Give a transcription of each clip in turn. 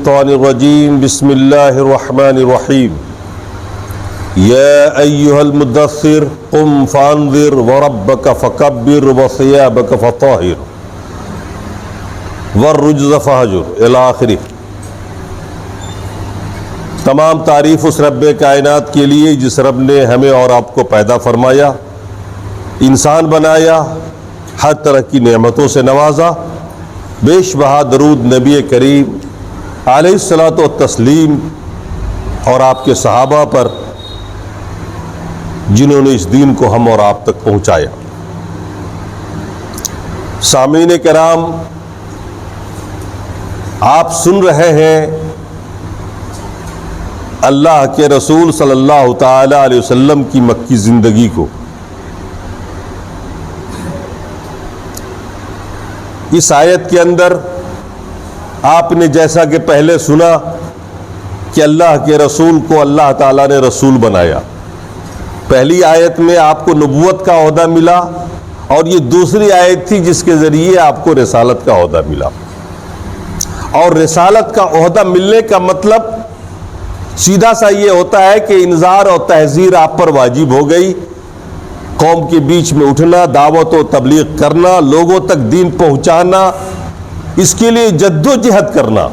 الشيطان الرجيم بسم الله الرحمن الرحيم يا أيها المدثر قم فأنذر وربك فكبر وثيابك فطهر والرجز فهجر إلى آخره۔ تمام تعریف اس رب کائنات کے لیے جس رب نے ہمیں اور آپ کو پیدا فرمایا، انسان بنایا، ہر طرح کی نعمتوں سے نوازا۔ بیش بہا درود نبی کریم علیہ الصلاۃ والتسلیم اور آپ کے صحابہ پر جنہوں نے اس دین کو ہم اور آپ تک پہنچایا۔ سامعین کرام، آپ سن رہے ہیں اللہ کے رسول صلی اللہ تعالی علیہ وسلم کی مکی زندگی کو۔ اس آیت کے اندر آپ نے جیسا کہ پہلے سنا کہ اللہ کے رسول کو اللہ تعالیٰ نے رسول بنایا۔ پہلی آیت میں آپ کو نبوت کا عہدہ ملا اور یہ دوسری آیت تھی جس کے ذریعے آپ کو رسالت کا عہدہ ملا۔ اور رسالت کا عہدہ ملنے کا مطلب سیدھا سا یہ ہوتا ہے کہ انذار اور تحذیر آپ پر واجب ہو گئی۔ قوم کے بیچ میں اٹھنا، دعوت و تبلیغ کرنا، لوگوں تک دین پہنچانا، اس کے لیے جد و جہد کرنا،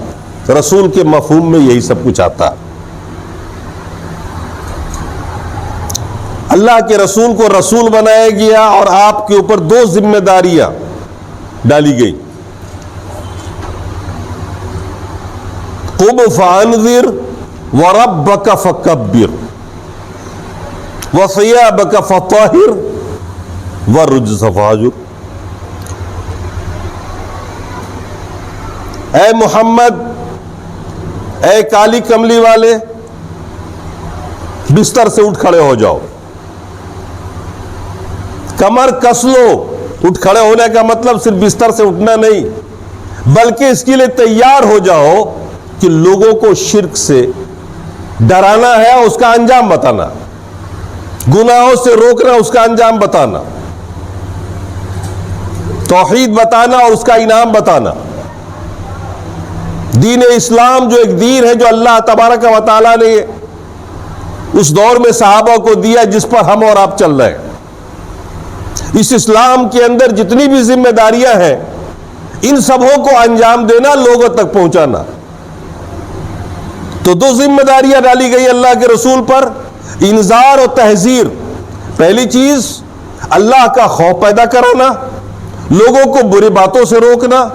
رسول کے مفہوم میں یہی سب کچھ آتا ہے۔ اللہ کے رسول کو رسول بنایا گیا اور آپ کے اوپر دو ذمہ داریاں ڈالی گئی۔ قم فانذر وربک فکبر وثیابک فطہر والرجز فہجر۔ اے محمد، اے کالی کملی والے، بستر سے اٹھ کھڑے ہو جاؤ، کمر کس لو۔ اٹھ کھڑے ہونے کا مطلب صرف بستر سے اٹھنا نہیں، بلکہ اس کے لیے تیار ہو جاؤ کہ لوگوں کو شرک سے ڈرانا ہے اور اس کا انجام بتانا، گناہوں سے روکنا، اس کا انجام بتانا، توحید بتانا اور اس کا انعام بتانا۔ دین اسلام جو ایک دین ہے جو اللہ تبارک و تعالیٰ نے اس دور میں صحابہ کو دیا، جس پر ہم اور آپ چل رہے ہیں۔ اس اسلام کے اندر جتنی بھی ذمہ داریاں ہیں، ان سبوں کو انجام دینا، لوگوں تک پہنچانا۔ تو دو ذمہ داریاں ڈالی گئی اللہ کے رسول پر، انذار و تحذیر۔ پہلی چیز اللہ کا خوف پیدا کرانا، لوگوں کو بری باتوں سے روکنا،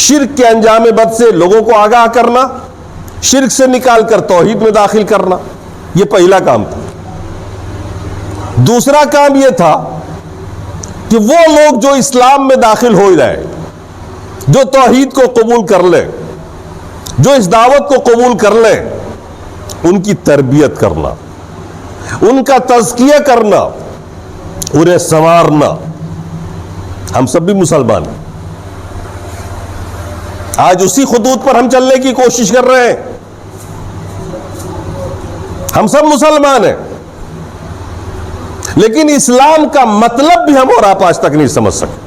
شرک کے انجام بد سے لوگوں کو آگاہ کرنا، شرک سے نکال کر توحید میں داخل کرنا، یہ پہلا کام تھا۔ دوسرا کام یہ تھا کہ وہ لوگ جو اسلام میں داخل ہو جائے، جو توحید کو قبول کر لیں، جو اس دعوت کو قبول کر لیں، ان کی تربیت کرنا، ان کا تزکیہ کرنا، انہیں سنوارنا۔ ہم سب بھی مسلمان ہیں، آج اسی خطوط پر ہم چلنے کی کوشش کر رہے ہیں۔ ہم سب مسلمان ہیں، لیکن اسلام کا مطلب بھی ہم اور آپ آج تک نہیں سمجھ سکے۔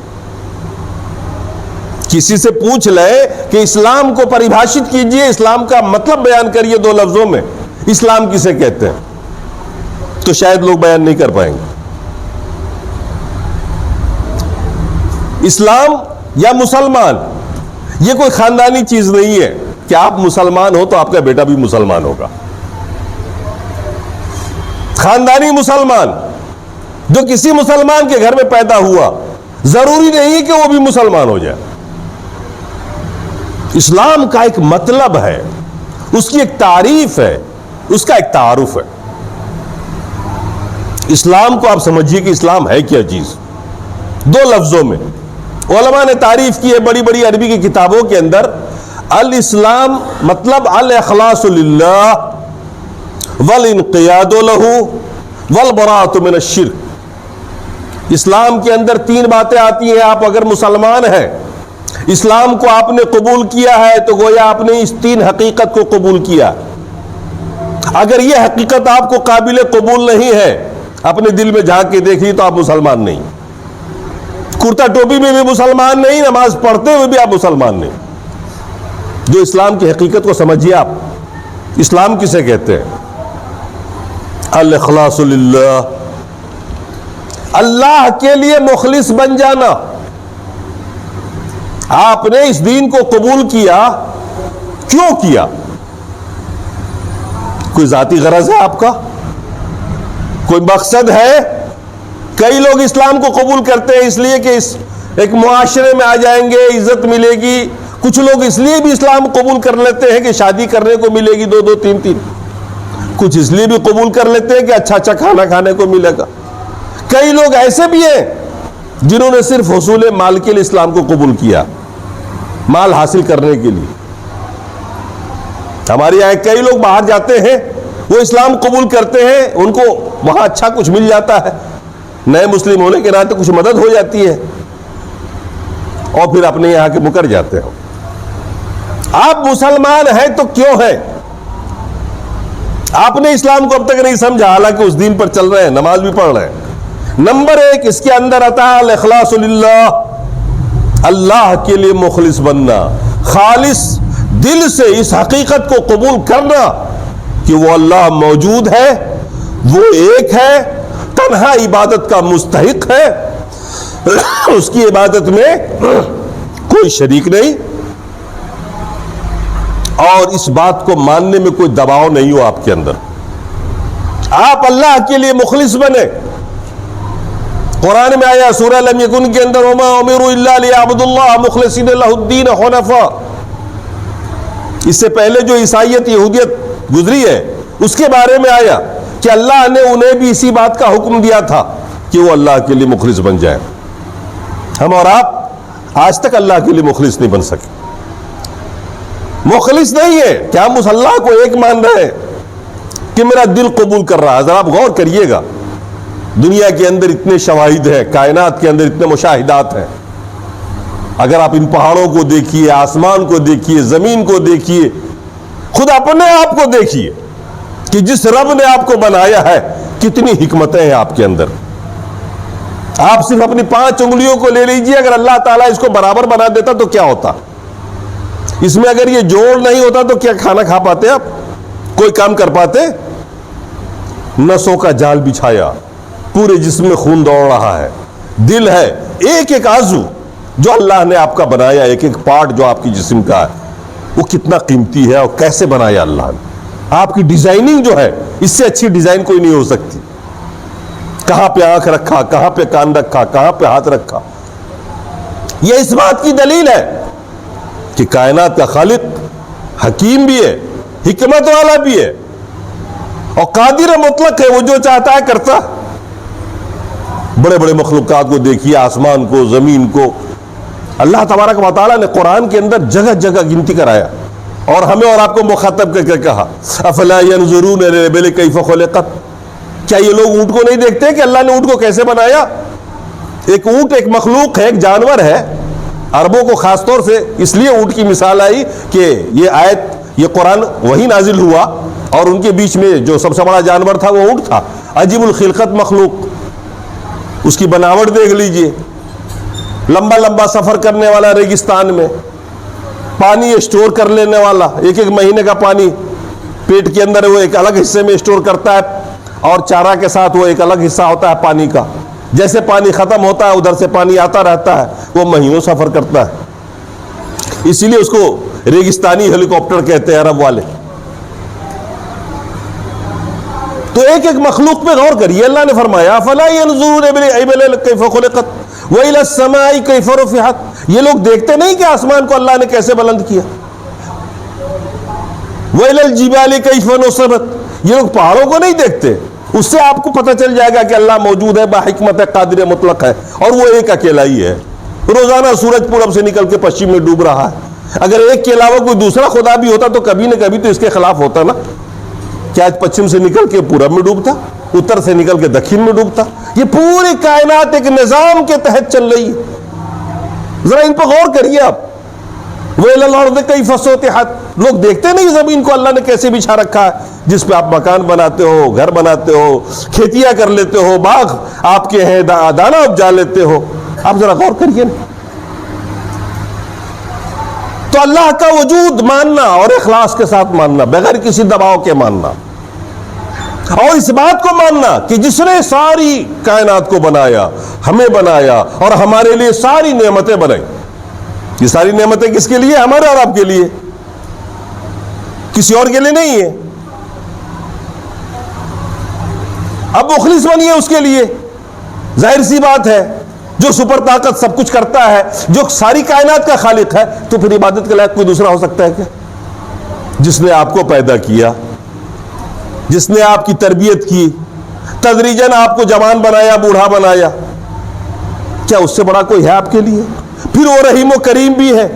کسی سے پوچھ لے کہ اسلام کو پریبھاشت کیجئے، اسلام کا مطلب بیان کریے دو لفظوں میں، اسلام کسے کہتے ہیں، تو شاید لوگ بیان نہیں کر پائیں گے۔ اسلام یا مسلمان یہ کوئی خاندانی چیز نہیں ہے کہ آپ مسلمان ہو تو آپ کا بیٹا بھی مسلمان ہوگا۔ خاندانی مسلمان جو کسی مسلمان کے گھر میں پیدا ہوا، ضروری نہیں کہ وہ بھی مسلمان ہو جائے۔ اسلام کا ایک مطلب ہے، اس کی ایک تعریف ہے، اس کا ایک تعارف ہے۔ اسلام کو آپ سمجھیے کہ اسلام ہے کیا چیز، دو لفظوں میں علماء نے تعریف کی ہے بڑی بڑی عربی کی کتابوں کے اندر۔ الاسلام مطلب الاخلاص للہ والانقیاد لہ والبراءۃ من الشرک۔ اسلام کے اندر تین باتیں آتی ہیں۔ آپ اگر مسلمان ہیں، اسلام کو آپ نے قبول کیا ہے، تو گویا آپ نے اس تین حقیقت کو قبول کیا۔ اگر یہ حقیقت آپ کو قابل قبول نہیں ہے، اپنے دل میں جھانک کے دیکھیے تو آپ مسلمان نہیں۔ کرتا ٹوپی میں بھی مسلمان نہیں، نماز پڑھتے ہوئے بھی آپ مسلمان نہیں۔ جو اسلام کی حقیقت کو سمجھیے آپ. اسلام کسے کہتے ہیں؟ الاخلاص للہ، اللہ کے لیے مخلص بن جانا. آپ نے اس دین کو قبول کیا، کیوں کیا؟ کوئی ذاتی غرض ہے آپ کا؟ کوئی مقصد ہے؟ کئی لوگ اسلام کو قبول کرتے ہیں اس لیے کہ ایک معاشرے میں آ جائیں گے، عزت ملے گی. کچھ لوگ اس لیے بھی اسلام قبول کر لیتے ہیں کہ شادی کرنے کو ملے گی 2 2 3 3. کچھ اس لیے بھی قبول کر لیتے ہیں کہ اچھا اچھا کھانا کھانے کو ملے گا. کئی لوگ ایسے بھی ہیں جنہوں نے صرف حصول مال کے لیے اسلام کو قبول کیا، مال حاصل کرنے کے لیے. ہمارے یہاں کئی لوگ باہر جاتے ہیں، وہ اسلام قبول کرتے ہیں، ان کو وہاں اچھا کچھ مل جاتا ہے، نئے مسلم ہونے کے ناطے کچھ مدد ہو جاتی ہے، اور پھر اپنے یہاں کے مکر جاتے ہو. آپ مسلمان ہیں تو کیوں ہیں؟ آپ نے اسلام کو اب تک نہیں سمجھا، حالانکہ اس دین پر چل رہے ہیں، نماز بھی پڑھ رہے ہیں. نمبر 1 اس کے اندر آتا ہے الاخلاص للہ، اللہ کے لیے مخلص بننا، خالص دل سے اس حقیقت کو قبول کرنا کہ وہ اللہ موجود ہے، وہ ایک ہے، تنہا عبادت کا مستحق ہے، اس کی عبادت میں کوئی شریک نہیں، اور اس بات کو ماننے میں کوئی دباؤ نہیں ہو آپ کے اندر. آپ اللہ کے لیے مخلص بنے. قرآن میں آیا سورہ لم یکن کے اندر وما امروا الا لیعبدوا اللہ مخلصین لہ الدین حنفاء. اس سے پہلے جو عیسائیت یہودیت گزری ہے اس کے بارے میں آیا کہ اللہ نے انہیں بھی اسی بات کا حکم دیا تھا کہ وہ اللہ کے لیے مخلص بن جائیں. ہم اور آپ آج تک اللہ کے لیے مخلص نہیں بن سکے. مخلص نہیں ہے کہ ہم اس اللہ کو ایک مان رہے ہیں کہ میرا دل قبول کر رہا ہے. ذرا آپ غور کریے گا، دنیا کے اندر اتنے شواہد ہیں، کائنات کے اندر اتنے مشاہدات ہیں. اگر آپ ان پہاڑوں کو دیکھیے، آسمان کو دیکھیے، زمین کو دیکھیے، خود اپنے آپ کو دیکھیے کہ جس رب نے آپ کو بنایا ہے کتنی حکمتیں ہیں آپ کے اندر. آپ صرف اپنی 5 انگلیوں کو لے لیجئے، اگر اللہ تعالیٰ اس کو برابر بنا دیتا تو کیا ہوتا؟ اس میں اگر یہ جوڑ نہیں ہوتا تو کیا کھانا کھا پاتے آپ؟ کوئی کام کر پاتے؟ نسوں کا جال بچھایا، پورے جسم میں خون دوڑ رہا ہے، دل ہے، ایک ایک عضو جو اللہ نے آپ کا بنایا، ایک ایک پارٹ جو آپ کی جسم کا ہے، وہ کتنا قیمتی ہے اور کیسے بنایا اللہ نے. آپ کی ڈیزائننگ جو ہے اس سے اچھی ڈیزائن کوئی نہیں ہو سکتی. کہاں پہ آنکھ رکھا، کہاں پہ کان رکھا، کہاں پہ ہاتھ رکھا. یہ اس بات کی دلیل ہے کہ کائنات کا خالق حکیم بھی ہے، حکمت والا بھی ہے، اور قادر مطلق ہے، وہ جو چاہتا ہے کرتا. بڑے بڑے مخلوقات کو دیکھیے، آسمان کو، زمین کو. اللہ تبارک و تعالیٰ نے قرآن کے اندر جگہ جگہ گنتی کرایا اور ہمیں اور آپ کو مخاطب کر کے کہا افلا ينظرون الى الابل کیف خلقت. کیا یہ لوگ اونٹ کو نہیں دیکھتے کہ اللہ نے اونٹ کو کیسے بنایا؟ ایک اونٹ ایک مخلوق ہے، ایک جانور ہے. عربوں کو خاص طور سے اس لیے اونٹ کی مثال آئی کہ یہ آیت، یہ قرآن وہی نازل ہوا اور ان کے بیچ میں جو سب سے بڑا جانور تھا وہ اونٹ تھا. عجیب الخلقت مخلوق، اس کی بناوٹ دیکھ لیجئے. لمبا لمبا سفر کرنے والا ریگستان میں، پانی اسٹور کر لینے والا، ایک ایک مہینے کا پانی پیٹ کے اندر وہ ایک الگ حصے میں اسٹور کرتا ہے، اور چارہ کے ساتھ وہ ایک الگ حصہ ہوتا ہے پانی کا. جیسے پانی ختم ہوتا ہے ادھر سے پانی آتا رہتا ہے. وہ مہینوں سفر کرتا ہے. اسی لیے اس کو ریگستانی ہیلی کاپٹر کہتے ہیں عرب والے. تو ایک ایک مخلوق پہ غور کریے. اللہ نے فرمایا فلا ينظرون الى كيف خلقت والى السماء كيف رفعت. یہ لوگ دیکھتے نہیں کہ آسمان کو اللہ نے کیسے بلند کیا. والى الجبال كيف نصبت. یہ لوگ پہاڑوں کو نہیں دیکھتے. اس سے آپ کو پتہ چل جائے گا کہ اللہ موجود ہے، باحکمت ہے، قادر مطلق ہے، اور وہ ایک اکیلا ہی ہے. روزانہ سورج پورب سے نکل کے پشچم میں ڈوب رہا ہے. اگر ایک کے علاوہ کوئی دوسرا خدا بھی ہوتا تو کبھی نہ کبھی تو اس کے خلاف ہوتا نا. کیا پچھم سے نکل کے پورب میں ڈوبتا، اتر سے نکل کے دکھن میں ڈوبتا. یہ پوری کائنات ایک نظام کے تحت چل رہی ہے. ذرا ان پہ غور کریے آپ. وَإِلَى الْأَرْضِ كَيْفَ سُطِحَتْ. لوگ دیکھتے نہیں زمین کو اللہ نے کیسے بچھا رکھا ہے، جس پہ آپ مکان بناتے ہو، گھر بناتے ہو، کھیتیاں کر لیتے ہو، باغ آپ کے ہیں، دانا اپجا لیتے ہو. آپ ذرا غور کریے نا. تو اللہ کا وجود ماننا اور اخلاص کے ساتھ ماننا، بغیر کسی دباؤ کے ماننا، اور اس بات کو ماننا کہ جس نے ساری کائنات کو بنایا، ہمیں بنایا اور ہمارے لیے ساری نعمتیں بنائی، یہ ساری نعمتیں کس کے لیے؟ ہمارے اور آپ کے لیے، کسی اور کے لیے نہیں ہے۔ اب مخلص بنیے اس کے لیے، ظاہر سی بات ہے، جو سپر طاقت سب کچھ کرتا ہے، جو ساری کائنات کا خالق ہے، تو پھر عبادت کے لائق کوئی دوسرا ہو سکتا ہے کیا؟ جس نے آپ کو پیدا کیا، جس نے آپ کی تربیت کی، تدریجاً آپ کو جوان بنایا، بوڑھا بنایا، کیا اس سے بڑا کوئی ہے آپ کے لیے؟ پھر وہ رحیم و کریم بھی ہے،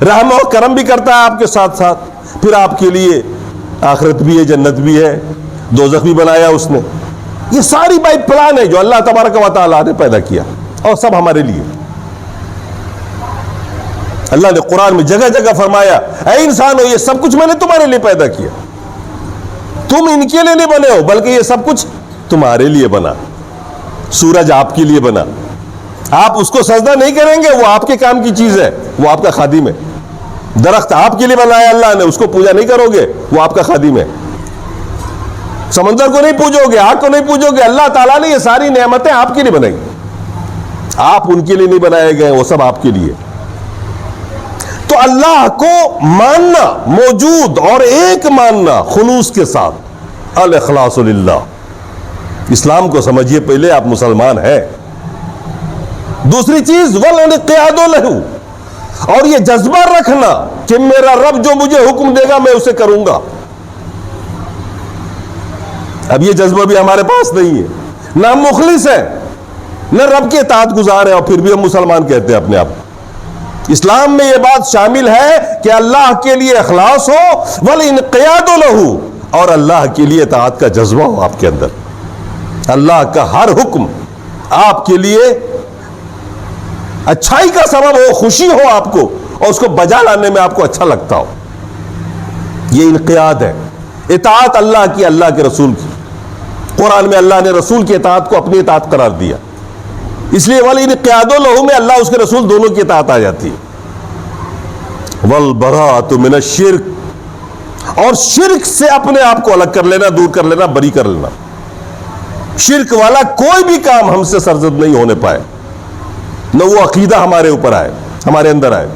رحم و کرم بھی کرتا ہے آپ کے ساتھ ساتھ، پھر آپ کے لیے آخرت بھی ہے، جنت بھی ہے، دوزخ بھی بنایا اس نے۔ یہ ساری بائی پلان ہے جو اللہ تبارک و تعالیٰ نے پیدا کیا، اور سب ہمارے لیے۔ اللہ نے قرآن میں جگہ جگہ فرمایا، اے انسانو، یہ سب کچھ میں نے تمہارے لیے پیدا کیا، تم ان کے لیے نہیں بنے ہو، بلکہ یہ سب کچھ تمہارے لیے بنا۔ سورج آپ کے لیے بنا، آپ اس کو سجدہ نہیں کریں گے، وہ آپ کے کام کی چیز ہے، وہ آپ کا خادم ہے۔ درخت آپ کے لیے بنایا اللہ نے، اس کو پوجا نہیں کرو گے، وہ آپ کا خادم ہے۔ سمندر کو نہیں پوجو گے، آگ کو نہیں پوجو گے، اللہ تعالیٰ نے یہ ساری نعمتیں آپ کے لیے بنائی، آپ ان کے لیے نہیں بنائے گئے، وہ سب آپ کے لیے۔ تو اللہ کو ماننا، موجود اور ایک ماننا خلوص کے ساتھ، الاخلاص للہ۔ اسلام کو سمجھیے، پہلے آپ مسلمان ہیں۔ دوسری چیز والانقیاد لہ، اور یہ جذبہ رکھنا کہ میرا رب جو مجھے حکم دے گا میں اسے کروں گا۔ اب یہ جذبہ بھی ہمارے پاس نہیں ہے، نہ ہم مخلص ہیں، نہ رب کے اطاعت گزار ہیں، اور پھر بھی ہم مسلمان کہتے ہیں اپنے آپ کو۔ اسلام میں یہ بات شامل ہے کہ اللہ کے لیے اخلاص ہو، والانقیاد لہ، اور اللہ کے لیے اطاعت کا جذبہ ہو آپ کے اندر۔ اللہ کا ہر حکم آپ کے لیے اچھائی کا سبب ہو، خوشی ہو آپ کو، اور اس کو بجا لانے میں آپ کو اچھا لگتا ہو، یہ انقیاد ہے۔ اطاعت اللہ کی، اللہ کے رسول کی۔ قرآن میں اللہ نے رسول کی اطاعت کو اپنی اطاعت قرار دیا، اس لیے والانقیاد لہ میں اللہ اس کے رسول دونوں کی اطاعت آ جاتی ہے۔ والبراءۃ من الشرک، اور شرک سے اپنے آپ کو الگ کر لینا، دور کر لینا، بری کر لینا۔ شرک والا کوئی بھی کام ہم سے سرزد نہیں ہونے پائے، نہ وہ عقیدہ ہمارے اوپر آئے، ہمارے اندر آئے۔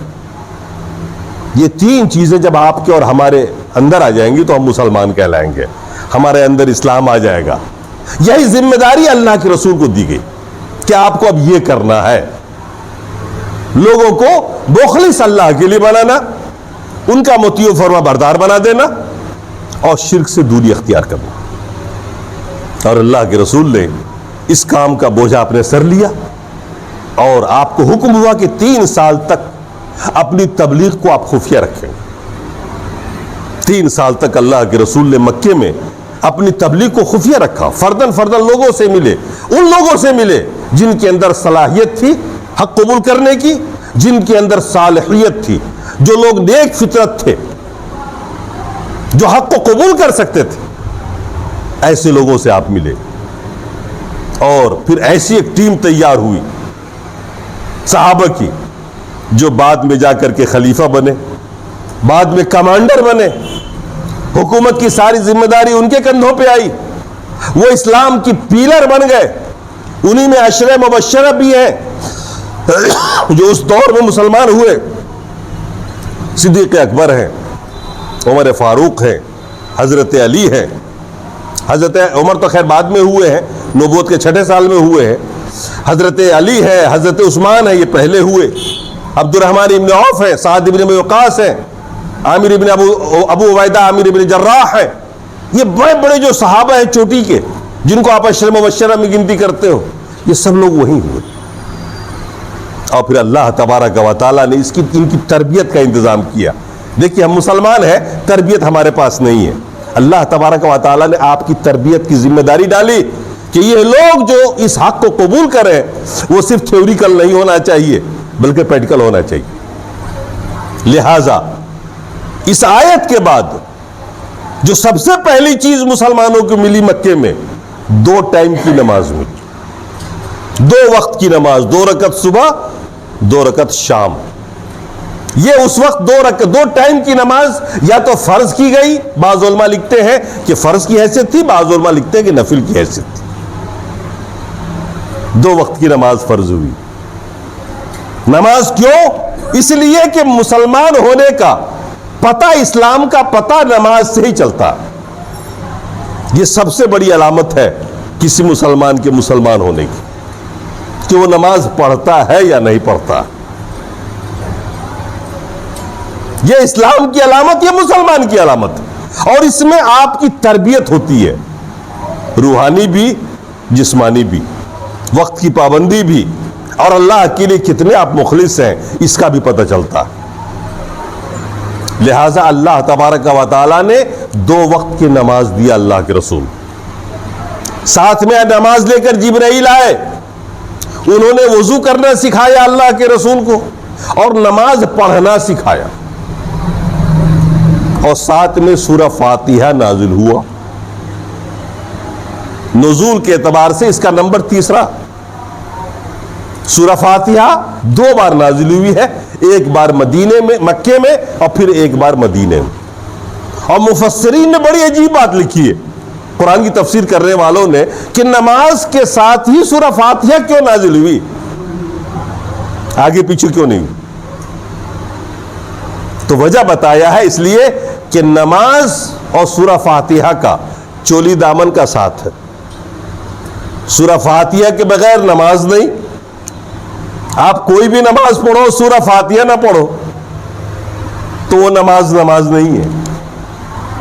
یہ تین چیزیں جب آپ کے اور ہمارے اندر آ جائیں گی تو ہم مسلمان کہلائیں گے، ہمارے اندر اسلام آ جائے گا۔ یہی ذمہ داری اللہ کے رسول کو دی گئی کہ آپ کو اب یہ کرنا ہے، لوگوں کو مخلص اللہ کے لیے بنانا، ان کا مطیع و فرما بردار بنا دینا، اور شرک سے دوری اختیار کرنا۔ اور اللہ کے رسول نے اس کام کا بوجھا اپنے سر لیا، اور آپ کو حکم ہوا کہ 3 سال تک اپنی تبلیغ کو آپ خفیہ رکھیں۔ 3 سال تک اللہ کے رسول نے مکے میں اپنی تبلیغ کو خفیہ رکھا، فردن فردن لوگوں سے ملے، ان لوگوں سے ملے جن کے اندر صلاحیت تھی حق قبول کرنے کی، جن کے اندر صالحیت تھی، جو لوگ نیک فطرت تھے، جو حق کو قبول کر سکتے تھے، ایسے لوگوں سے آپ ملے۔ اور پھر ایسی ایک ٹیم تیار ہوئی صحابہ کی، جو بعد میں جا کر کے خلیفہ بنے، بعد میں کمانڈر بنے، حکومت کی ساری ذمہ داری ان کے کندھوں پہ آئی، وہ اسلام کی پیلر بن گئے۔ انہی میں عشرہ مبشرہ بھی ہیں جو اس دور میں مسلمان ہوئے۔ صدیق اکبر ہیں، عمر فاروق ہیں، حضرت علی ہیں۔ حضرت عمر تو خیر بعد میں ہوئے ہیں، نبوت کے 6 سال میں ہوئے ہیں۔ حضرت علی ہے، حضرت عثمان ہے، یہ پہلے ہوئے۔ عبد الرحمن ابن عوف ہے، سعد ابن ابی وقاص ہے، عامر ابن ابو عبیدہ، عامر ابن جراح ہے۔ یہ بڑے بڑے جو صحابہ ہیں چوٹی کے، جن کو آپ عشرہ مبشرہ میں گنتی کرتے ہو، یہ سب لوگ وہی ہوئے۔ اور پھر اللہ تبارک و تعالیٰ نے ان کی تربیت کا انتظام کیا۔ دیکھیے ہم مسلمان ہیں، تربیت ہمارے پاس نہیں ہے، اللہ تبارک و تعالیٰ نے آپ کی تربیت کی ذمہ داری ڈالی کہ یہ لوگ جو اس حق کو قبول کریں وہ صرف تھیوریکل نہیں ہونا چاہیے بلکہ پریکٹیکل ہونا چاہیے۔ لہٰذا اس آیت کے بعد جو سب سے پہلی چیز مسلمانوں کو ملی مکے میں، 2 ٹائم کی نماز ملی، 2 وقت کی نماز، 2 رکعت صبح، 2 رکعت شام۔ یہ اس وقت دو ٹائم کی نماز یا تو فرض کی گئی، بعض علماء لکھتے ہیں کہ فرض کی حیثیت تھی، بعض علماء لکھتے ہیں کہ نفل کی حیثیت تھی. 2 وقت کی نماز فرض ہوئی. نماز کیوں؟ اس لیے کہ مسلمان ہونے کا پتہ، اسلام کا پتہ نماز سے ہی چلتا. یہ سب سے بڑی علامت ہے کسی مسلمان کے مسلمان ہونے کی کہ وہ نماز پڑھتا ہے یا نہیں پڑھتا. یہ اسلام کی علامت، یہ مسلمان کی علامت. اور اس میں آپ کی تربیت ہوتی ہے، روحانی بھی جسمانی بھی، وقت کی پابندی بھی، اور اللہ کے لیے کتنے آپ مخلص ہیں اس کا بھی پتہ چلتا. لہذا اللہ تبارک و تعالیٰ نے 2 وقت کی نماز دیا اللہ کے رسول. ساتھ میں نماز لے کر جبرائیل آئے، انہوں نے وضو کرنا سکھایا اللہ کے رسول کو، اور نماز پڑھنا سکھایا. اور ساتھ میں سورہ فاتحہ نازل ہوا. نزول کے اعتبار سے اس کا نمبر 3. سورہ فاتحہ 2 بار نازل ہوئی ہے، ایک بار مکے میں اور پھر ایک بار مدینے میں. اور مفسرین نے بڑی عجیب بات لکھی ہے قرآن کی تفسیر کرنے والوں نے کہ نماز کے ساتھ ہی سورہ فاتحہ کیوں نازل ہوئی، آگے پیچھے کیوں نہیں. تو وجہ بتایا ہے، اس لیے کہ نماز اور سورہ فاتحہ کا چولی دامن کا ساتھ ہے. سورہ فاتحہ کے بغیر نماز نہیں. آپ کوئی بھی نماز پڑھو، سورہ فاتحہ نہ پڑھو تو وہ نماز نہیں ہے.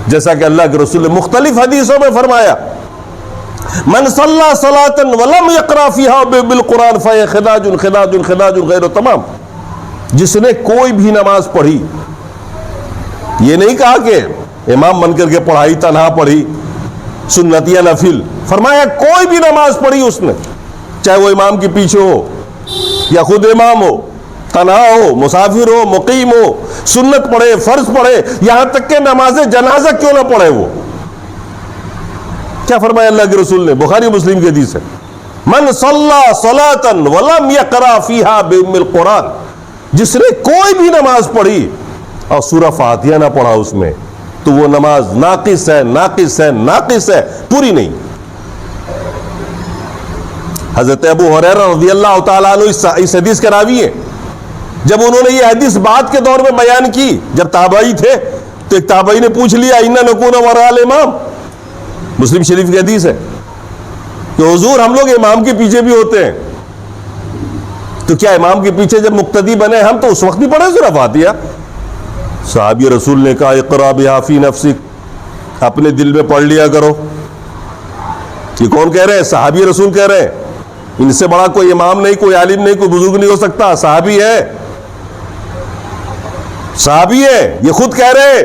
جیسا کہ اللہ کے رسول نے مختلف حدیثوں میں فرمایا، من صلی صلاۃ ولم یقرأ فیہا بالقرآن فہی خداج غیر تمام. جس نے کوئی بھی نماز پڑھی، یہ نہیں کہا کہ امام بن کر کے پڑھائی، تنہا پڑھی، سنت یا نفل. فرمایا کوئی بھی نماز پڑھی اس نے، چاہے وہ امام کے پیچھے ہو یا خود امام ہو، تنہا ہو، مسافر ہو، مقیم ہو، سنت پڑھے، فرض پڑھے، یہاں تک کہ نماز جنازہ کیوں نہ پڑھے. وہ کیا فرمایا اللہ کے رسول نے؟ بخاری مسلم کی حدیث ہے، من صلی صلاۃ ولم یقرأ فیہا بأم القرآن. جس نے کوئی بھی نماز پڑھی اور سورہ فاتحہ نہ پڑھا اس میں، تو وہ نماز ناقص ہے، پوری نہیں. حضرت ابو ہریرہ رضی اللہ تعالیٰ عنہ اس حدیث کے راوی ہیں. جب انہوں نے یہ حدیث بعد کے دور میں بیان کی، جب تابعی تھے، تو ایک تابعی نے پوچھ لیا، اِنَّا نَكُونَ وَرَاءَ الْإِمَامِ. مسلم شریف کی حدیث ہے کہ حضور ہم لوگ امام کے پیچھے بھی ہوتے ہیں، تو کیا امام کے پیچھے جب مقتدی بنے ہم تو اس وقت بھی پڑھے سورہ فاتحہ؟ صحابی رسول نے کہا، اقرأ بہا فی نفسک، اپنے دل میں پڑھ لیا کرو. یہ کون کہہ رہے ہیں؟ صحابی رسول کہہ رہے ہیں. ان سے بڑا کوئی امام نہیں، کوئی عالم نہیں، کوئی بزرگ نہیں ہو سکتا. صحابی ہے، صحابی ہے، یہ خود کہہ رہے ہیں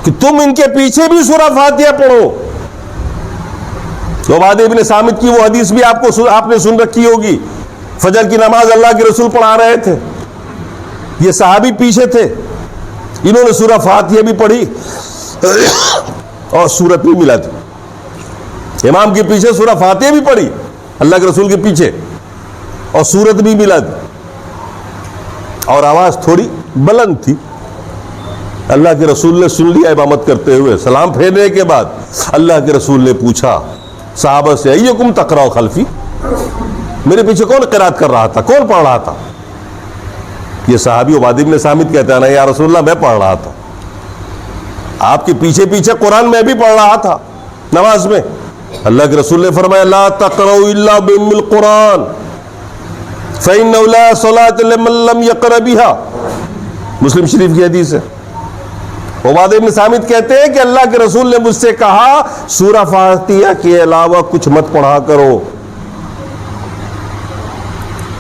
کہ تم ان کے پیچھے بھی سورہ فاتحہ پڑھو. عبادہ ابن صامت کی وہ حدیث بھی آپ نے سن رکھی ہوگی، فجر کی نماز اللہ کے رسول پڑھا رہے تھے، یہ صحابی پیچھے تھے، انہوں نے سورہ فاتحہ بھی پڑھی اور سورت بھی ملا دی. امام کے پیچھے سورہ فاتحہ بھی پڑھی اللہ کے رسول کے پیچھے، اور سورت بھی ملا دی، اور آواز تھوڑی بلند تھی. اللہ کے رسول نے سن لیا امامت کرتے ہوئے. سلام پھیرنے کے بعد اللہ کے رسول نے پوچھا صحابہ سے، ایکم تقرأ خلفی، میرے پیچھے کون قرات کر رہا تھا، کون پڑھ رہا تھا؟ یہ صحابی عبادہ بن صامت کہتا ہے، نا یا رسول اللہ میں پڑھ رہا تھا، آپ کے پیچھے پیچھے قرآن میں بھی پڑھ رہا تھا نماز میں. اللہ کے رسول نے فرمایا، لا تقرؤوا الا بأم القرآن فإنه لا صلاة لمن لم يقرأ بها. مسلم شریف کی حدیث ہے. عبادہ بن صامت کہتے ہیں کہ اللہ کے رسول نے مجھ سے کہا سورہ فاتحہ کے علاوہ کچھ مت پڑھا کرو.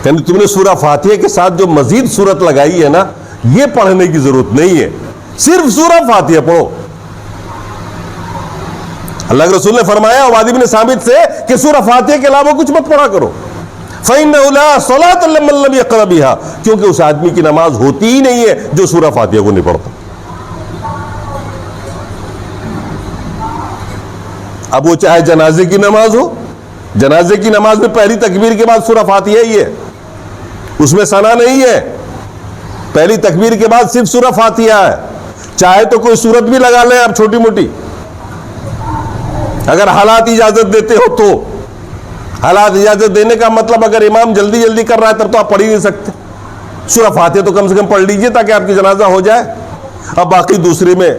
یعنی تم نے سورہ فاتحہ کے ساتھ جو مزید سورت لگائی ہے نا، یہ پڑھنے کی ضرورت نہیں ہے، صرف سورہ فاتحہ پڑھو. اللہ کے رسول نے فرمایا عبادہ بن صامت سے کہ سورہ فاتحہ کے علاوہ کچھ مت پڑھا کرو. فإنه لا صلاة لمن لم يقرأ بها، کیونکہ اس آدمی کی نماز ہوتی ہی نہیں ہے جو سورہ فاتحہ کو نہیں پڑھتا. اب وہ چاہے جنازے کی نماز ہو، جنازے کی نماز میں پہلی تکبیر کے بعد سورہ فاتحہ ہی ہے، اس میں ثنا نہیں ہے. پہلی تکبیر کے بعد صرف سورہ فاتحہ ہے. چاہے تو کوئی سورت بھی لگا لیں آپ چھوٹی موٹی, اگر حالات اجازت دیتے ہو تو. حالات اجازت دینے کا مطلب اگر امام جلدی جلدی کر رہا ہے تب تو آپ پڑھ ہی نہیں سکتے. سورہ فاتحہ تو کم سے کم پڑھ لیجئے تاکہ آپ کی جنازہ ہو جائے. اب باقی دوسرے میں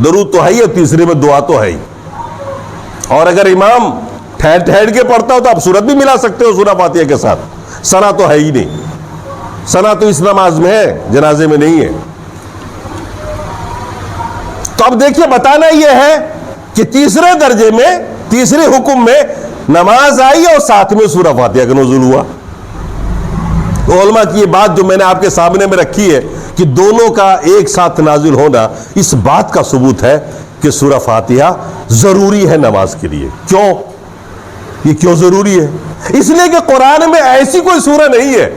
درود تو ہے ہی اور تیسرے میں دعا تو ہے ہی. اور اگر امام ٹھہر کے پڑھتا ہو تو آپ سورت بھی ملا سکتے ہو سورہ فاتحہ کے ساتھ. ثنا تو ہے ہی نہیں, ثنا تو اس نماز میں ہے, جنازے میں نہیں ہے. تو اب دیکھیے بتانا یہ ہے کہ تیسرے درجے میں, تیسرے حکم میں نماز آئی اور ساتھ میں سورہ فاتحہ کا نزول ہوا. علماء کی یہ بات جو میں نے آپ کے سامنے میں رکھی ہے کہ دونوں کا ایک ساتھ نازل ہونا, اس بات کا ثبوت ہے کہ سورہ فاتحہ ضروری ہے نماز کے لیے. کیوں؟ یہ کیوں ضروری ہے؟ اس لیے کہ قرآن میں ایسی کوئی سورہ نہیں ہے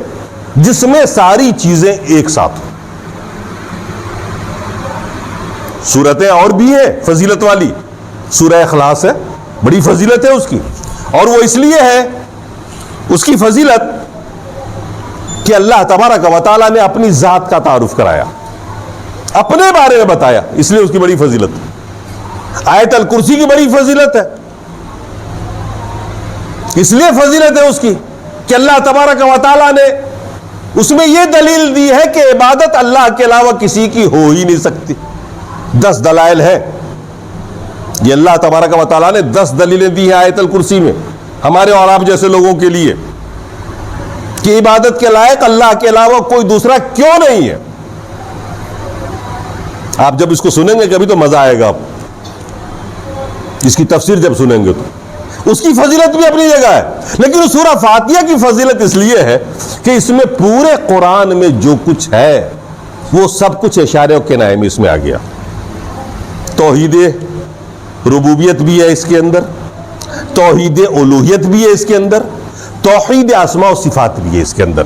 جس میں ساری چیزیں ایک ساتھ ہوں. سورتیں اور بھی ہیں فضیلت والی. سورہ اخلاص ہے, بڑی فضیلت ہے اس کی, اور وہ اس لیے ہے اس کی فضیلت کہ اللہ تبارک و تعالیٰ نے اپنی ذات کا تعارف کرایا, اپنے بارے میں بتایا, اس لیے اس کی بڑی فضیلت ہے. آیت الکرسی کی بڑی فضیلت ہے, اس لیے فضیلت ہے اس کی کہ اللہ تبارک و تعالیٰ نے اس میں یہ دلیل دی ہے کہ عبادت اللہ کے علاوہ کسی کی ہو ہی نہیں سکتی. 10 دلائل ہے یہ اللہ تبارک و تعالیٰ نے 10 دلیلیں دی ہیں آیت الکرسی میں ہمارے اور آپ جیسے لوگوں کے لیے کہ عبادت کے لائق اللہ کے علاوہ کوئی دوسرا کیوں نہیں ہے. آپ جب اس کو سنیں گے کبھی تو مزہ آئے گا, آپ اس کی تفسیر جب سنیں گے تو اس کی فضیلت بھی اپنی جگہ ہے. لیکن سورہ فاتحہ کی فضیلت اس لیے ہے کہ اس میں پورے قرآن میں جو کچھ ہے وہ سب کچھ اشارے و کنایے میں اس میں آ گیا. توحید ربوبیت بھی ہے اس کے اندر, توحید الوہیت بھی ہے اس کے اندر, توحید اسماء و صفات بھی ہے اس کے اندر.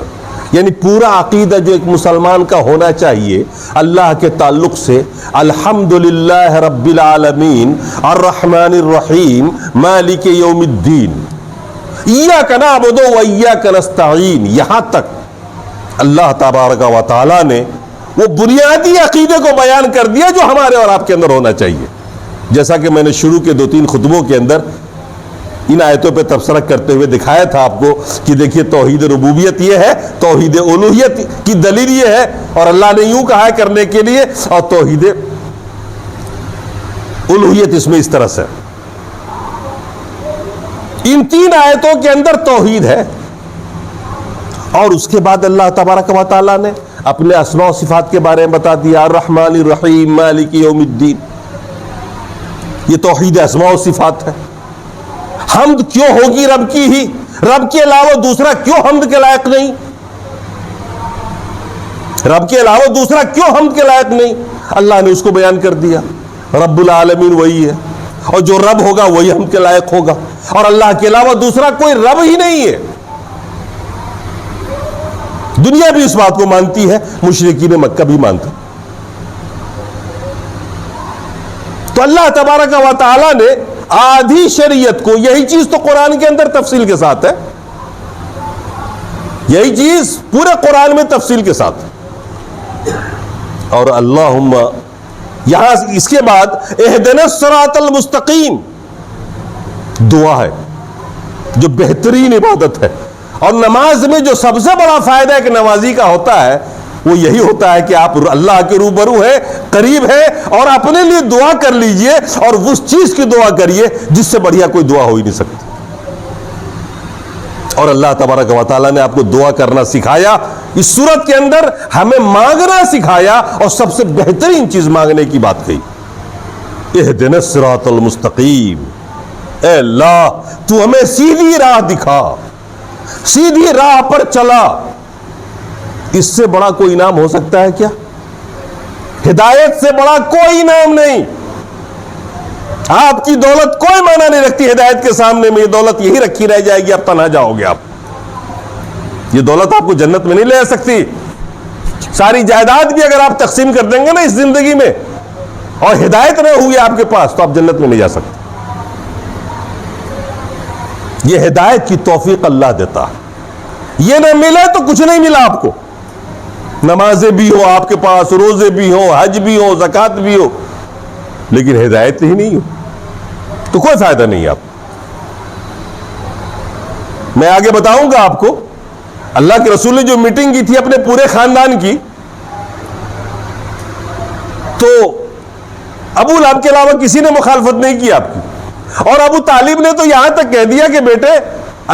یعنی پورا عقیدہ جو ایک مسلمان کا ہونا چاہیے اللہ کے تعلق سے, الحمدللہ رب العالمین الرحمن الرحیم مالک یوم الدین ایاک نعبد و ایاک نستعین, یہاں تک اللہ تبارک و تعالیٰ نے وہ بنیادی عقیدے کو بیان کر دیا جو ہمارے اور آپ کے اندر ہونا چاہیے. جیسا کہ میں نے شروع کے 2-3 خطبوں کے اندر ان آیتوں پہ تبصرہ کرتے ہوئے دکھایا تھا آپ کو کہ دیکھیے توحید ربوبیت یہ ہے, توحید الوہیت کی دلیل یہ ہے, اور اللہ نے یوں کہا ہے کرنے کے لیے, اور توحید الوہیت اس میں اس طرح سے. ان 3 آیتوں کے اندر توحید ہے, اور اس کے بعد اللہ تبارک و تعالیٰ نے اپنے اسماء و صفات کے بارے میں بتا دیا, الرحمن الرحیم مالک یوم الدین. یہ توحید اسماء و صفات ہے. حمد کیوں ہوگی رب کی ہی, رب کے علاوہ دوسرا کیوں حمد کے لائق نہیں, رب کے علاوہ دوسرا کیوں حمد کے لائق نہیں, اللہ نے اس کو بیان کر دیا. رب العالمین وہی ہے, اور جو رب ہوگا وہی حمد کے لائق ہوگا, اور اللہ کے علاوہ دوسرا کوئی رب ہی نہیں ہے. دنیا بھی اس بات کو مانتی ہے, مشرکین مکہ بھی مانتے. تو اللہ تبارک و تعالیٰ نے آدھی شریعت کو, یہی چیز تو قرآن کے اندر تفصیل کے ساتھ ہے, یہی چیز پورے قرآن میں تفصیل کے ساتھ. اور اللہم یہاں اس کے بعد اہدنا الصراط المستقیم دعا ہے جو بہترین عبادت ہے. اور نماز میں جو سب سے بڑا فائدہ ایک نمازی کا ہوتا ہے وہ یہی ہوتا ہے کہ آپ اللہ کے روبرو ہیں, قریب ہیں, اور اپنے لیے دعا کر لیجئے, اور اس چیز کی دعا کریے جس سے بڑھیا کوئی دعا ہو ہی نہیں سکتی. اور اللہ تبارک و تعالیٰ نے آپ کو دعا کرنا سکھایا, اس صورت کے اندر ہمیں مانگنا سکھایا, اور سب سے بہترین چیز مانگنے کی بات کہی, اہدنا الصراط المستقیم. اے اللہ تو ہمیں سیدھی راہ دکھا, سیدھی راہ پر چلا. اس سے بڑا کوئی انعام ہو سکتا ہے کیا؟ ہدایت سے بڑا کوئی انعام نہیں. آپ کی دولت کوئی معنی نہیں رکھتی ہدایت کے سامنے میں. یہ دولت یہی رکھی رہ جائے گی, آپ تنہا جاؤ گے. آپ یہ دولت آپ کو جنت میں نہیں لے سکتی. ساری جائیداد بھی اگر آپ تقسیم کر دیں گے نا اس زندگی میں, اور ہدایت نہ ہوئی آپ کے پاس, تو آپ جنت میں نہیں جا سکتے. یہ ہدایت کی توفیق اللہ دیتا ہے. یہ نہ ملے تو کچھ نہیں ملا آپ کو. نمازیں بھی ہو آپ کے پاس، روزے بھی ہو، حج بھی ہو، زکوٰۃ بھی ہو، لیکن ہدایت ہی نہیں ہو تو کوئی فائدہ نہیں آپ. میں آگے بتاؤں گا آپ کو. اللہ کے رسول نے جو میٹنگ کی تھی اپنے پورے خاندان کی، تو ابو لہب کے علاوہ کسی نے مخالفت نہیں کی آپ کی. اور ابو طالب نے تو یہاں تک کہہ دیا کہ بیٹے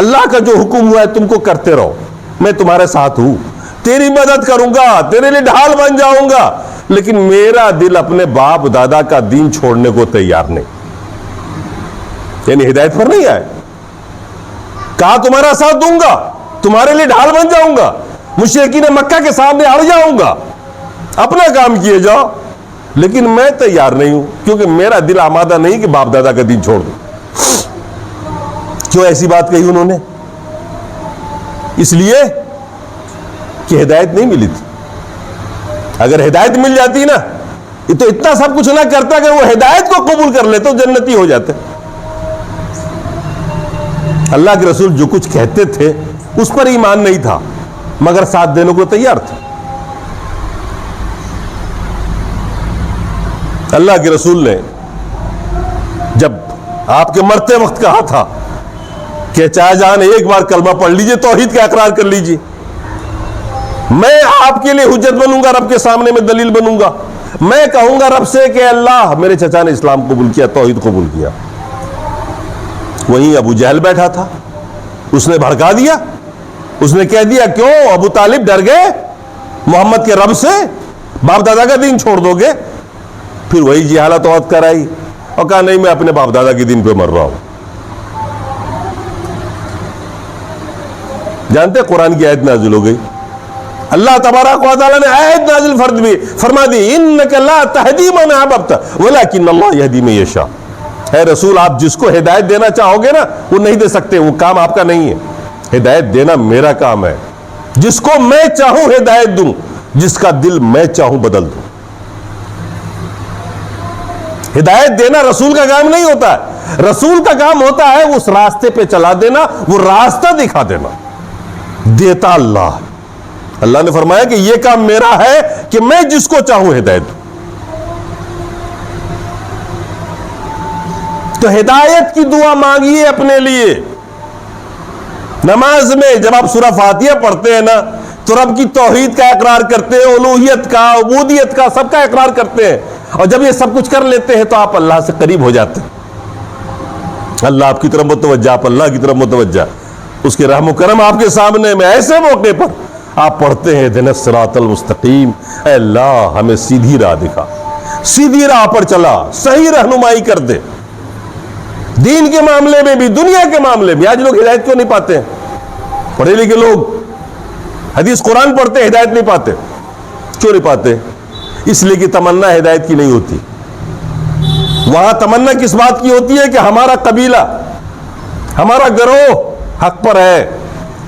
اللہ کا جو حکم ہوا ہے تم کو کرتے رہو، میں تمہارے ساتھ ہوں، تیری مدد کروں گا، تیرے لیے ڈھال بن جاؤں گا، لیکن میرا دل اپنے باپ دادا کا دین چھوڑنے کو تیار نہیں. یعنی ہدایت پر نہیں آئے. کہا تمہارا ساتھ دوں گا، تمہارے لیے ڈھال بن جاؤں گا، مشرکین مکہ کے سامنے اڑ جاؤں گا، اپنا کام کیے جاؤ، لیکن میں تیار نہیں ہوں کیونکہ میرا دل آمادہ نہیں کہ باپ دادا کا دین چھوڑ دوں. کیوں ایسی بات کہی انہوں نے؟ اس لیے کہ ہدایت نہیں ملی تھی. اگر ہدایت مل جاتی نا، یہ تو اتنا سب کچھ نہ کرتا کہ وہ ہدایت کو قبول کر لے تو جنتی ہو جاتے. اللہ کے رسول جو کچھ کہتے تھے اس پر ایمان نہیں تھا، مگر ساتھ دینے کو تیار تھے. اللہ کے رسول نے جب آپ کے مرتے وقت کہا تھا کہ چاہے جان ایک بار کلمہ پڑھ لیجئے، توحید کا اقرار کر لیجئے، میں آپ کے لیے حجت بنوں گا، رب کے سامنے میں دلیل بنوں گا، میں کہوں گا رب سے کہ اللہ میرے چچا نے اسلام قبول کیا، توحید قبول کیا. وہیں ابو جہل بیٹھا تھا، اس نے بھڑکا دیا، اس نے کہہ دیا کیوں ابو طالب ڈر گئے محمد کے رب سے، باپ دادا کا دین چھوڑ دو گے؟ پھر وہی جہالت عہد کرائی اور کہا نہیں میں اپنے باپ دادا کے دین پہ مر رہا ہوں. جانتے قرآن کی آیت نازل ہو گئی، اللہ تبارک و تعالیٰ نے آیت نازل فرما دی انک لا تہدی من احببت ولکن اللہ یہدی من یشاء. اے رسول آپ جس کو ہدایت دینا چاہو گے نا وہ نہیں دے سکتے، وہ کام آپ کا نہیں ہے. ہدایت دینا میرا کام ہے، جس کو میں چاہوں ہدایت دوں، جس کا دل میں چاہوں بدل دوں. ہدایت دینا رسول کا کام نہیں ہوتا ہے، رسول کا کام ہوتا ہے اس راستے پہ چلا دینا، وہ راستہ دکھا دینا. دیتا اللہ. اللہ نے فرمایا کہ یہ کام میرا ہے کہ میں جس کو چاہوں ہدایت دوں. تو ہدایت کی دعا مانگیے اپنے لیے. نماز میں جب آپ سورہ فاتحہ پڑھتے ہیں نا تو رب کی توحید کا اقرار کرتے ہیں، الوہیت کا، عبودیت کا، سب کا اقرار کرتے ہیں. اور جب یہ سب کچھ کر لیتے ہیں تو آپ اللہ سے قریب ہو جاتے ہیں. اللہ آپ کی طرف متوجہ، آپ اللہ کی طرف متوجہ، اس کے رحم و کرم آپ کے سامنے میں. ایسے موقع پر آپ پڑھتے ہیں اہدنا الصراط المستقیم، اے اللہ ہمیں سیدھی راہ دکھا، سیدھی راہ پر چلا، صحیح رہنمائی کر دے. دین کے معاملے میں بھی، دنیا کے معاملے میں. آج لوگ ہدایت کیوں نہیں پاتے ہیں؟ پڑھے لکھے لوگ حدیث قرآن پڑھتے ہیں، ہدایت نہیں پاتے. کیوں نہیں پاتے؟ اس لیے کہ تمنا ہدایت کی نہیں ہوتی. وہاں تمنا کس بات کی ہوتی ہے کہ ہمارا قبیلہ، ہمارا گروہ حق پر ہے،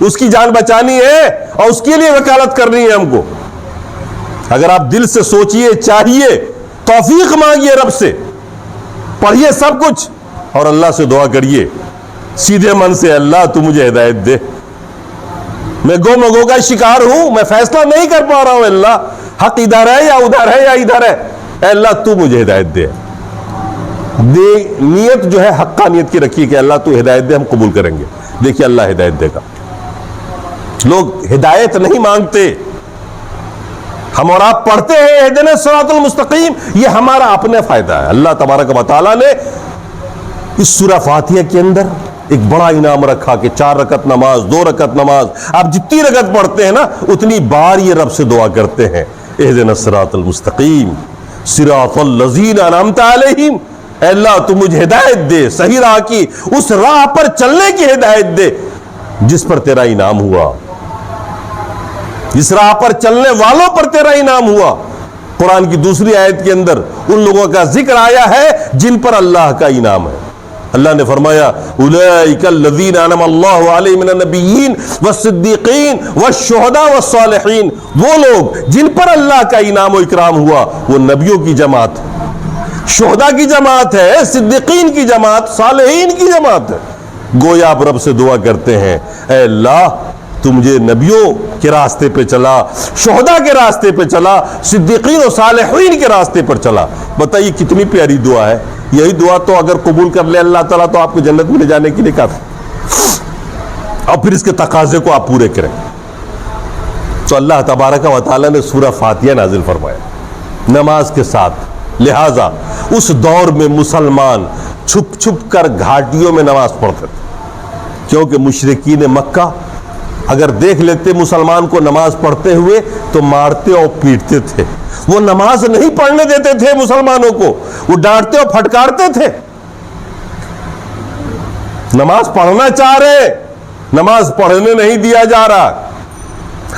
اس کی جان بچانی ہے اور اس کے لیے وکالت کرنی ہے ہم کو. اگر آپ دل سے سوچئے، چاہیے، توفیق مانگیے رب سے، پڑھیے سب کچھ اور اللہ سے دعا کریے سیدھے من سے، اللہ تو مجھے ہدایت دے، میں گو مگو کا شکار ہوں، میں فیصلہ نہیں کر پا رہا ہوں، اللہ حق ادھر ہے یا ادھر ہے یا ادھر ہے، اے اللہ تو مجھے ہدایت دے. نیت جو ہے حقانیت کی رکھیے کہ اللہ تو ہدایت دے، ہم قبول کریں گے. دیکھیے اللہ ہدایت دے گا. لوگ ہدایت نہیں مانگتے. ہم اور آپ پڑھتے ہیں اہدنا الصراط المستقیم، یہ ہمارا اپنا فائدہ ہے. اللہ تبارک و تعالیٰ نے اس سورہ فاتحہ کے اندر ایک بڑا انعام رکھا کہ 4 رکعت نماز، 2 رکعت نماز، آپ جتنی رکعت پڑھتے ہیں نا اتنی بار یہ رب سے دعا کرتے ہیں اہدنا الصراط المستقیم صراط الذین انعمت علیہم، اے اللہ تو مجھے ہدایت دے، صحیح راہ کی، اس راہ پر چلنے کی ہدایت دے جس پر تیرا انعام ہوا، جس راہ پر چلنے والوں پر تیرا انعام ہوا. قرآن کی دوسری آیت کے اندر ان لوگوں کا ذکر آیا ہے جن پر اللہ کا انعام ہے. اللہ نے فرمایا اولئک الذین انعم اللہ علیہم من النبیین والصدیقین والشہداء والصالحین، وہ لوگ جن پر اللہ کا انعام و اکرام ہوا وہ نبیوں کی جماعت، شہداء کی جماعت ہے، صدیقین کی جماعت، صالحین کی جماعت ہے. گویا آپ رب سے دعا کرتے ہیں اے اللہ تو تو مجھے نبیوں کے راستے پہ چلا، شہداء کے راستے پہ چلا، صدیقین و صالحین کے راستے پر چلا۔ بتائیے کتنی پیاری دعا ہے۔ یہی دعا تو اگر قبول کر لے اللہ تعالیٰ تو آپ کو جنت میں لے جانے کے لیے کافی، اور پھر اس کے تقاضے کو آپ پورے کریں۔ تو اللہ تبارک و تعالیٰ نے سورہ فاتحہ نازل فرمایا نماز کے ساتھ۔ لہٰذا اس دور میں مسلمان چھپ چھپ کر گھاٹیوں میں نماز پڑھتے تھے، کیونکہ مشرکین مکہ اگر دیکھ لیتے مسلمان کو نماز پڑھتے ہوئے تو مارتے اور پیٹتے تھے۔ وہ نماز نہیں پڑھنے دیتے تھے مسلمانوں کو، وہ ڈانٹتے اور پھٹکارتے تھے۔ نماز پڑھنا چاہ رہے، نماز پڑھنے نہیں دیا جا رہا۔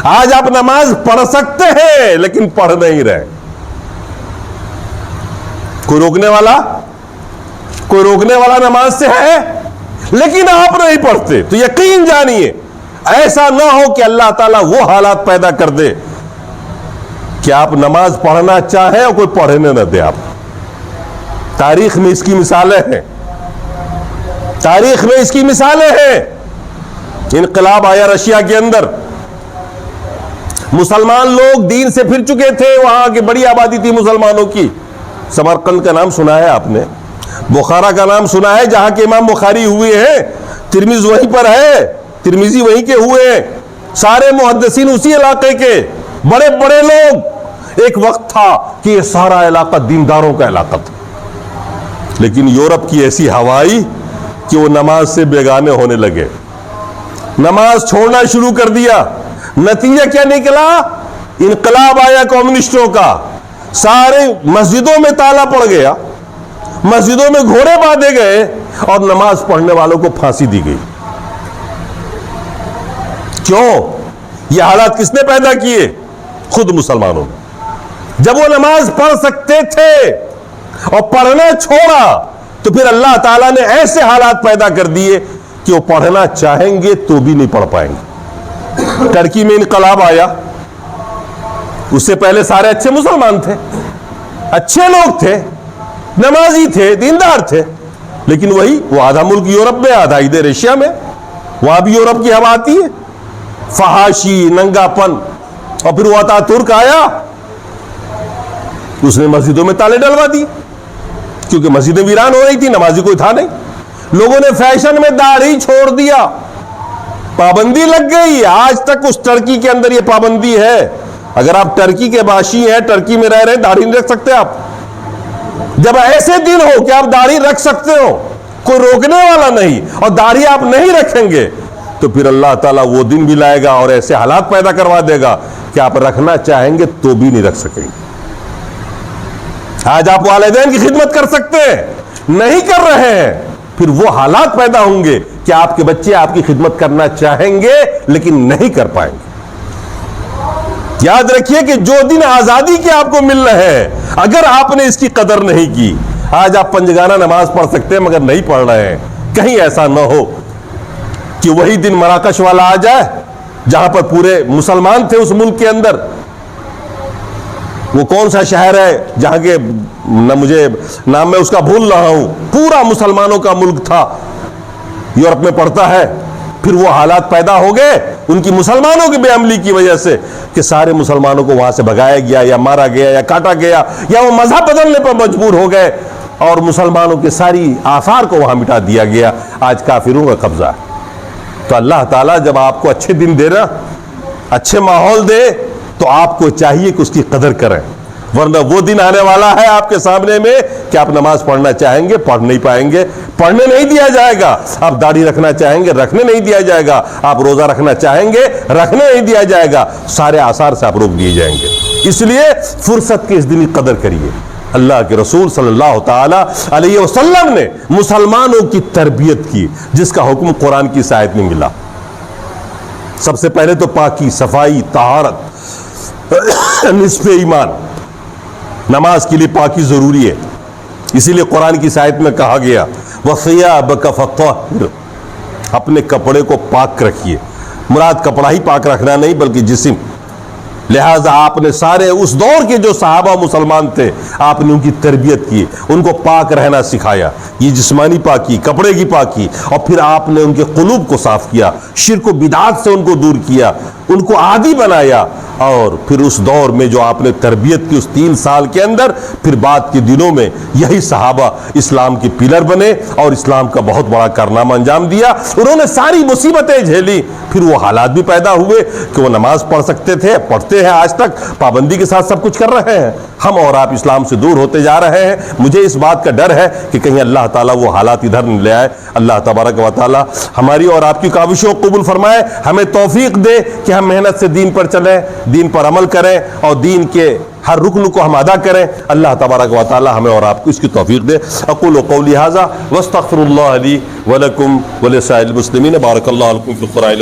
آج آپ نماز پڑھ سکتے ہیں لیکن پڑھ نہیں رہے۔ کوئی روکنے والا نماز سے ہے لیکن آپ نہیں پڑھتے، تو یقین جانیے ایسا نہ ہو کہ اللہ تعالیٰ وہ حالات پیدا کر دے کہ آپ نماز پڑھنا چاہیں اور کوئی پڑھنے نہ دے۔ آپ تاریخ میں اس کی مثالیں ہیں، تاریخ میں اس کی مثالیں ہیں۔ انقلاب آیا رشیا کے اندر، مسلمان لوگ دین سے پھر چکے تھے، وہاں کی بڑی آبادی تھی مسلمانوں کی۔ سمرقند کا نام سنا ہے آپ نے، بخارا کا نام سنا ہے جہاں کے امام بخاری ہوئے ہیں، ترمذی وہیں پر ہے، ترمذی وہیں کے ہوئے ہیں، سارے محدثین اسی علاقے کے بڑے بڑے لوگ۔ ایک وقت تھا کہ یہ سارا علاقہ دینداروں کا علاقہ تھا، لیکن یورپ کی ایسی ہوا آئی کہ وہ نماز سے بیگانے ہونے لگے، نماز چھوڑنا شروع کر دیا۔ نتیجہ کیا نکلا؟ انقلاب آیا کمیونسٹوں کا، سارے مسجدوں میں تالا پڑ گیا، مسجدوں میں گھوڑے باندھے گئے اور نماز پڑھنے والوں کو پھانسی دی گئی۔ کیوں؟ یہ حالات کس نے پیدا کیے؟ خود مسلمانوں نے۔ جب وہ نماز پڑھ سکتے تھے اور پڑھنا چھوڑا تو پھر اللہ تعالیٰ نے ایسے حالات پیدا کر دیے کہ وہ پڑھنا چاہیں گے تو بھی نہیں پڑھ پائیں گے۔ ترکی میں انقلاب آیا، اس سے پہلے سارے اچھے مسلمان تھے، اچھے لوگ تھے، نمازی تھے، دیندار تھے، لیکن وہ آدھا ملک یورپ میں، آدھا ادھر ایشیا میں، وہاں بھی یورپ کی ہوا آتی ہے، فحاشی، ننگا پن۔ اور پھر وہ اتا ترک آیا، اس نے مسجدوں میں تالے ڈلوا دیے، کیونکہ مسجدیں ویران ہو رہی تھی، نمازی کوئی تھا نہیں۔ لوگوں نے فیشن میں داڑھی چھوڑ دیا، پابندی لگ گئی۔ آج تک اس ٹرکی کے اندر یہ پابندی ہے، اگر آپ ٹرکی کے باشی ہیں، ٹرکی میں رہ رہے ہیں، داڑھی نہیں رکھ سکتے آپ۔ جب ایسے دن ہو کہ آپ داڑھی رکھ سکتے ہو، کوئی روکنے والا نہیں، اور داڑھی آپ نہیں رکھیں گے تو پھر اللہ تعالیٰ وہ دن بھی لائے گا اور ایسے حالات پیدا کروا دے گا کہ آپ رکھنا چاہیں گے تو بھی نہیں رکھ سکیں گے۔ آج آپ والدین کی خدمت کر سکتے ہیں، نہیں کر رہے ہیں، پھر وہ حالات پیدا ہوں گے کہ آپ کے بچے آپ کی خدمت کرنا چاہیں گے لیکن نہیں کر پائیں گے۔ یاد رکھیے کہ جو دن آزادی کے آپ کو مل رہے ہیں، اگر آپ نے اس کی قدر نہیں کی، آج آپ پنجگانہ نماز پڑھ سکتے ہیں مگر نہیں پڑھ رہے ہیں، کہیں ایسا نہ ہو کہ وہی دن مراکش والا آ جائے جہاں پر پورے مسلمان تھے اس ملک کے اندر۔ وہ کون سا شہر ہے جہاں کے مجھے نام میں اس کا بھول رہا ہوں، پورا مسلمانوں کا ملک تھا، یورپ میں پڑتا ہے۔ پھر وہ حالات پیدا ہو گئے ان کی مسلمانوں کی بے عملی کی وجہ سے کہ سارے مسلمانوں کو وہاں سے بھگایا گیا یا مارا گیا یا کاٹا گیا، یا وہ مذہب بدلنے پر مجبور ہو گئے اور مسلمانوں کے ساری آثار کو وہاں مٹا دیا گیا۔ آج کافروں کا قبضہ ہے۔ تو اللہ تعالیٰ جب آپ کو اچھے دن دے نا، اچھے ماحول دے، تو آپ کو چاہیے کہ اس کی قدر کریں، ورنہ وہ دن آنے والا ہے آپ کے سامنے میں کہ آپ نماز پڑھنا چاہیں گے، پڑھ نہیں پائیں گے، پڑھنے نہیں دیا جائے گا۔ آپ داڑھی رکھنا چاہیں گے، رکھنے نہیں دیا جائے گا۔ آپ روزہ رکھنا چاہیں گے، رکھنے نہیں دیا جائے گا۔ سارے آثار سے آپ روک دیے جائیں گے۔ اس لیے فرصت کی اس دن کی قدر کریے۔ اللہ کے رسول صلی اللہ تعالی علیہ وسلم نے مسلمانوں کی تربیت کی، جس کا حکم قرآن کی اس آیت میں ملا۔ سب سے پہلے تو پاکی، صفائی، طہارت نصف ایمان۔ نماز کے لیے پاکی ضروری ہے، اسی لیے قرآن کی آیت میں کہا گیا وَثِيَابَكَ فَطَهِّرْ، اپنے کپڑے کو پاک رکھیے۔ مراد کپڑا ہی پاک رکھنا نہیں بلکہ جسم، لہٰذا آپ نے سارے اس دور کے جو صحابہ مسلمان تھے آپ نے ان کی تربیت کی، ان کو پاک رہنا سکھایا، یہ جسمانی پاکی، کپڑے کی پاکی، اور پھر آپ نے ان کے قلوب کو صاف کیا، شرک و بدعات سے ان کو دور کیا، ان کو عادی بنایا، اور پھر اس دور میں جو آپ نے تربیت کی اس 3 سال کے اندر، پھر بعد کے دنوں میں یہی صحابہ اسلام کے پلر بنے اور اسلام کا بہت بڑا کارنامہ انجام دیا۔ انہوں نے ساری مصیبتیں جھیلی، پھر وہ حالات بھی پیدا ہوئے کہ وہ نماز پڑھ سکتے تھے، پڑھتے ہیں آج تک، پابندی کے ساتھ سب کچھ کر رہے ہیں۔ ہم اور آپ اسلام سے دور ہوتے جا رہے ہیں، مجھے اس بات کا ڈر ہے کہ کہیں اللہ تعالیٰ وہ حالات ادھر نہ لے آئے۔ اللہ تبارک و تعالیٰ ہماری اور آپ کی کاوشوں کو قبول فرمائے، ہمیں توفیق دے کہ ہم محنت سے دین پر چلیں، دین پر عمل کریں اور دین کے ہر رکن کو ہم ادا کریں۔ اللہ تبارک و تعالیٰ ہمیں اور آپ کو اس کی توفیق دے۔ اقول قولی ھذا واستغفر اللہ لی ولکم ولسائر المسلمین۔ بارک اللہ لکم فی القرآن۔